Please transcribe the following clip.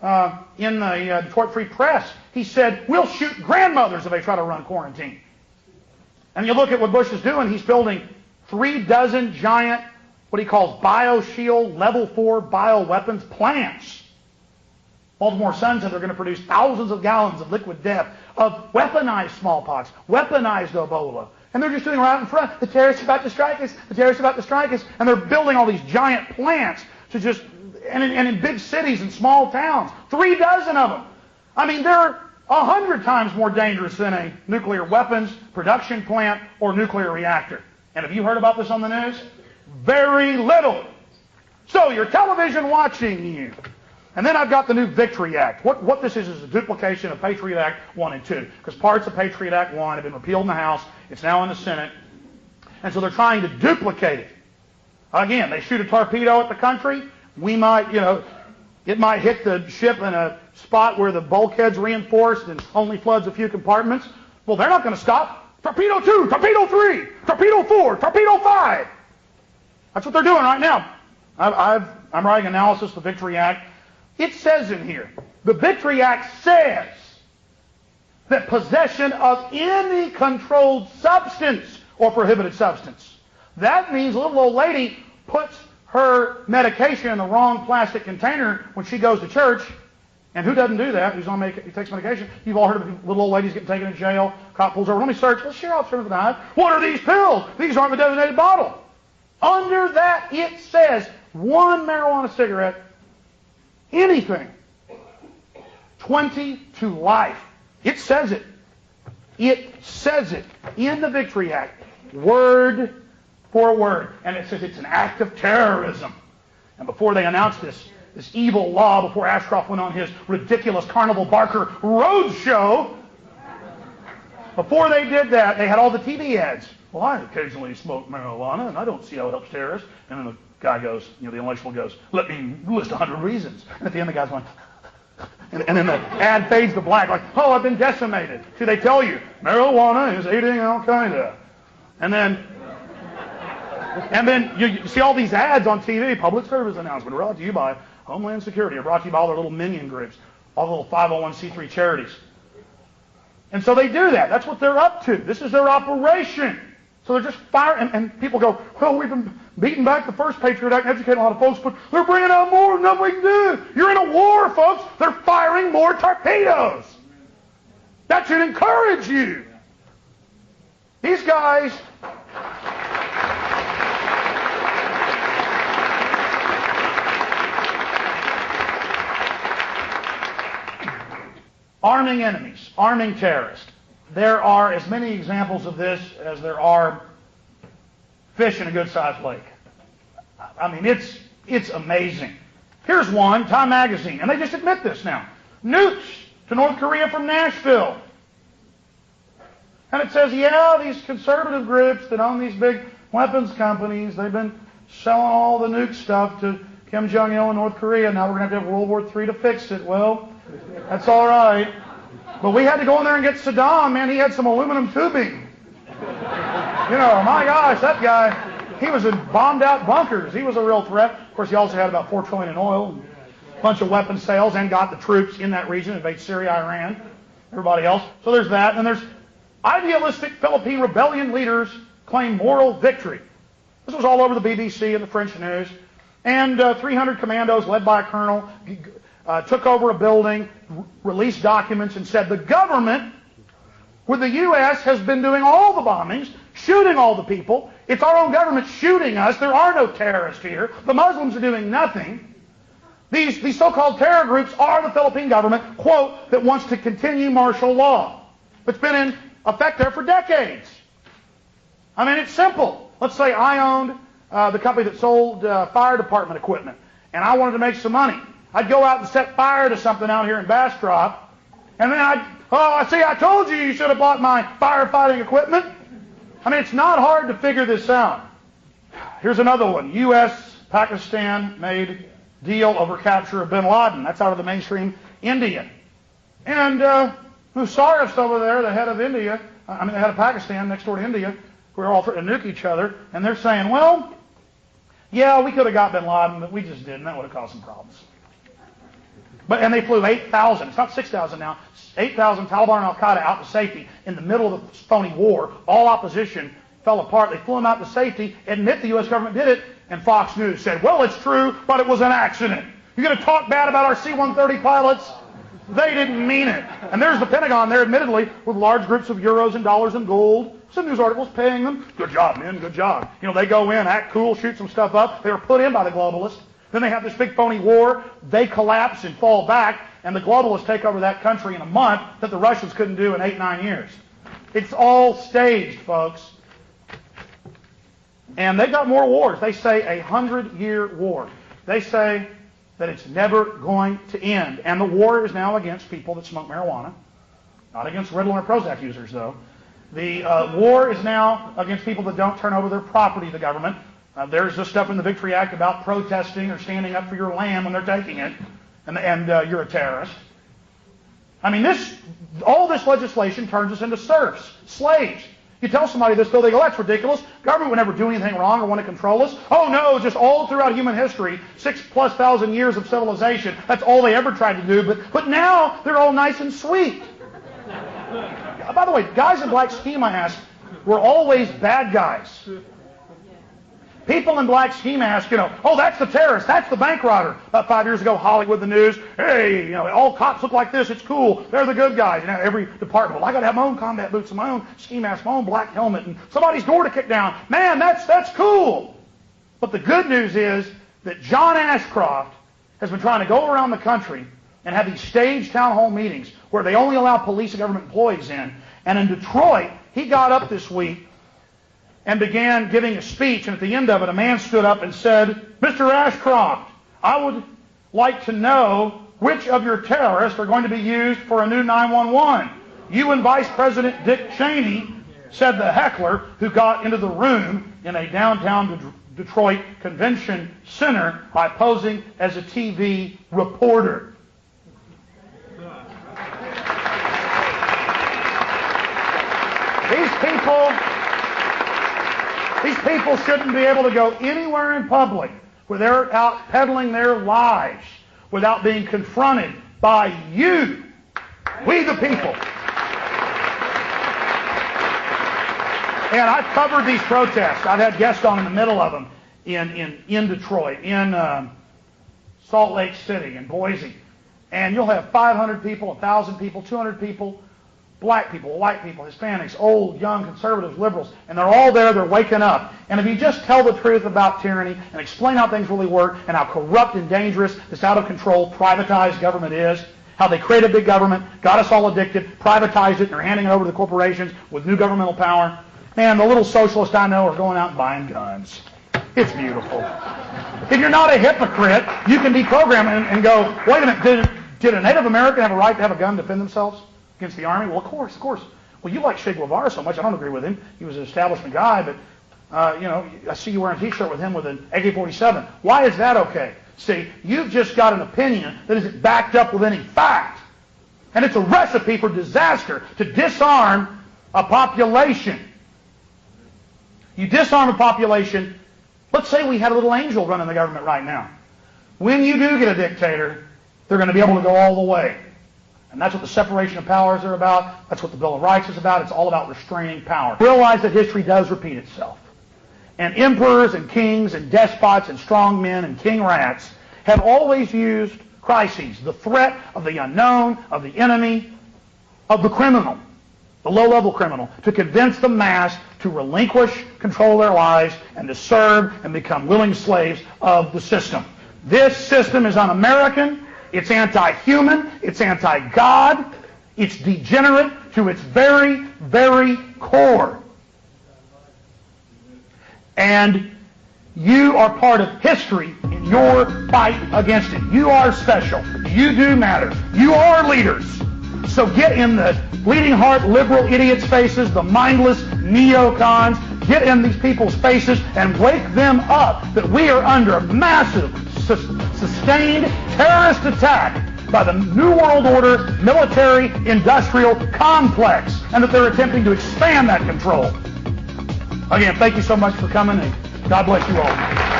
in the Detroit Free Press. He said, we'll shoot grandmothers if they try to run quarantine. And you look at what Bush is doing, he's building 36 giant, what he calls BioShield Level 4 bioweapons plants. Baltimore Sun said they're going to produce thousands of gallons of liquid death, of weaponized smallpox, weaponized Ebola. And they're just doing right in front. The terrorists are about to strike us. The terrorists are about to strike us. And they're building all these giant plants to just, and in big cities and small towns. 36 of them. I mean, they're 100 times more dangerous than a nuclear weapons production plant or nuclear reactor. And have you heard about this on the news? Very little. So your television watching you. And then I've got the new Victory Act. What this is a duplication of Patriot Act 1 and 2. Because parts of Patriot Act 1 have been repealed in the House. It's now in the Senate. And so they're trying to duplicate it. Again, they shoot a torpedo at the country. We might, it might hit the ship in a spot where the bulkhead's reinforced and only floods a few compartments. Well, they're not going to stop. Torpedo 2, torpedo 3, torpedo 4, torpedo 5. That's what they're doing right now. I'm writing analysis of the Victory Act. It says in here, the Victory Act says that possession of any controlled substance or prohibited substance. That means a little old lady puts her medication in the wrong plastic container when she goes to church. And who doesn't do that? Who takes medication? You've all heard of little old ladies getting taken to jail. Cop pulls over. Let me search. Well, sure, I'll turn the knife. What are these pills? These aren't the designated bottle. Under that, it says one marijuana cigarette, anything, 20 to life. It says it. It says it in the Victory Act, word for word. And it says it's an act of terrorism. And before they announced this evil law, before Ashcroft went on his ridiculous Carnival Barker road show, before they did that, they had all the TV ads. Well, I occasionally smoke marijuana, and I don't see how it helps terrorists. And then the guy goes, the intellectual goes, let me list 100 reasons. And at the end, the guy's going, and then the ad fades to black, like, oh, I've been decimated. See, they tell you, marijuana is aiding Al-Qaeda. And then you see all these ads on TV, public service announcement, brought to you by Homeland Security, or brought to you by all their little minion groups, all the little 501c3 charities. And so they do that. That's what they're up to. This is their operation. So they're just firing, and people go, well, we've been beating back the first Patriot Act and educating a lot of folks, but they're bringing out more, nothing we can do. You're in a war, folks. They're firing more torpedoes. That should encourage you. These guys... arming enemies, arming terrorists. There are as many examples of this as there are fish in a good-sized lake. I mean, it's amazing. Here's one, Time Magazine, and they just admit this now. Nukes to North Korea from Nashville. And it says, yeah, these conservative groups that own these big weapons companies, they've been selling all the nuke stuff to Kim Jong-il in North Korea. Now we're going to have to have World War III to fix it. Well, that's all right. But we had to go in there and get Saddam, man. He had some aluminum tubing. My gosh, that guy, he was in bombed-out bunkers. He was a real threat. Of course, he also had about $4 trillion in oil, and a bunch of weapons sales, and got the troops in that region, invade Syria, Iran, everybody else. So there's that. And there's idealistic Philippine rebellion leaders claim moral victory. This was all over the BBC and the French news. And 300 commandos led by a colonel took over a building, released documents, and said the government, with the U.S., has been doing all the bombings, shooting all the people. It's our own government shooting us. There are no terrorists here. The Muslims are doing nothing. These so-called terror groups are the Philippine government, quote, that wants to continue martial law. It's been in effect there for decades. I mean, it's simple. Let's say I owned the company that sold fire department equipment, and I wanted to make some money. I'd go out and set fire to something out here in Bastrop, and then I told you should have bought my firefighting equipment. I mean, it's not hard to figure this out. Here's another one. U.S.-Pakistan made deal over capture of bin Laden. That's out of the mainstream India. And Musharraf's over there, the head of India, the head of Pakistan, next door to India, who are all threatening to nuke each other, and they're saying, well, yeah, we could have got bin Laden, but we just didn't. That would have caused some problems. And they flew 8,000, it's not 6,000 now, 8,000 Taliban and Al-Qaeda out to safety in the middle of the phony war. All opposition fell apart. They flew them out to safety, admit the U.S. government did it, and Fox News said, well, it's true, but it was an accident. You're going to talk bad about our C-130 pilots? They didn't mean it. And there's the Pentagon there, admittedly, with large groups of euros and dollars and gold. Some news articles paying them. Good job, men, good job. They go in, act cool, shoot some stuff up. They were put in by the globalists. Then they have this big phony war. They collapse and fall back, and the globalists take over that country in a month that the Russians couldn't do in 8-9 years. It's all staged, folks. And they've got more wars. They say a 100-year war. They say that it's never going to end. And the war is now against people that smoke marijuana. Not against Ritalin or Prozac users, though. The war is now against people that don't turn over their property to the government. There's this stuff in the Victory Act about protesting or standing up for your land when they're taking it, and you're a terrorist. I mean, all this legislation turns us into serfs, slaves. You tell somebody this, though, they go, that's ridiculous. Government would never do anything wrong or want to control us. Oh, no, just all throughout human history, 6,000+ years of civilization, that's all they ever tried to do. But now they're all nice and sweet. By the way, guys in black ski masks were always bad guys. People in black ski masks, oh, that's the terrorist, that's the bank robber. About 5 years ago, Hollywood, the news, hey, all cops look like this, it's cool, they're the good guys. Every department, well, I got to have my own combat boots and my own ski mask, my own black helmet, and somebody's door to kick down. Man, that's cool. But the good news is that John Ashcroft has been trying to go around the country and have these staged town hall meetings where they only allow police and government employees in. And in Detroit, he got up this week and began giving a speech, and at the end of it, a man stood up and said, Mr. Ashcroft, I would like to know which of your terrorists are going to be used for a new 911. You and Vice President Dick Cheney, said the heckler who got into the room in a downtown Detroit convention center by posing as a TV reporter. These people shouldn't be able to go anywhere in public where they're out peddling their lies without being confronted by you, we the people. And I've covered these protests. I've had guests on in the middle of them in Detroit, in Salt Lake City, in Boise. And you'll have 500 people, 1,000 people, 200 people, black people, white people, Hispanics, old, young, conservatives, liberals, and they're all there, they're waking up. And if you just tell the truth about tyranny and explain how things really work and how corrupt and dangerous this out-of-control, privatized government is, how they created big government, got us all addicted, privatized it, and are handing it over to the corporations with new governmental power, man, the little socialists I know are going out and buying guns. It's beautiful. If you're not a hypocrite, you can deprogram and go, wait a minute, did a Native American have a right to have a gun to defend themselves against the army? Well, of course. Well, you like Che Guevara so much. I don't agree with him. He was an establishment guy, but, I see you wearing a T-shirt with him with an AK-47. Why is that okay? See, you've just got an opinion that isn't backed up with any fact. And it's a recipe for disaster to disarm a population. You disarm a population. Let's say we had a little angel running the government right now. When you do get a dictator, they're going to be able to go all the way. And that's what the separation of powers are about. That's what the Bill of Rights is about. It's all about restraining power. Realize that history does repeat itself. And emperors and kings and despots and strong men and king rats have always used crises, the threat of the unknown, of the enemy, of the criminal, the low-level criminal, to convince the mass to relinquish control of their lives and to serve and become willing slaves of the system. This system is un-American. It's anti-human, it's anti-God, it's degenerate to its very, very core. And you are part of history in your fight against it. You are special. You do matter. You are leaders. So get in the bleeding heart liberal idiots' faces, the mindless neocons. Get in these people's faces and wake them up that we are under massive sustained terrorist attack by the New World Order military industrial complex, and that they're attempting to expand that control. Again, thank you so much for coming, and God bless you all.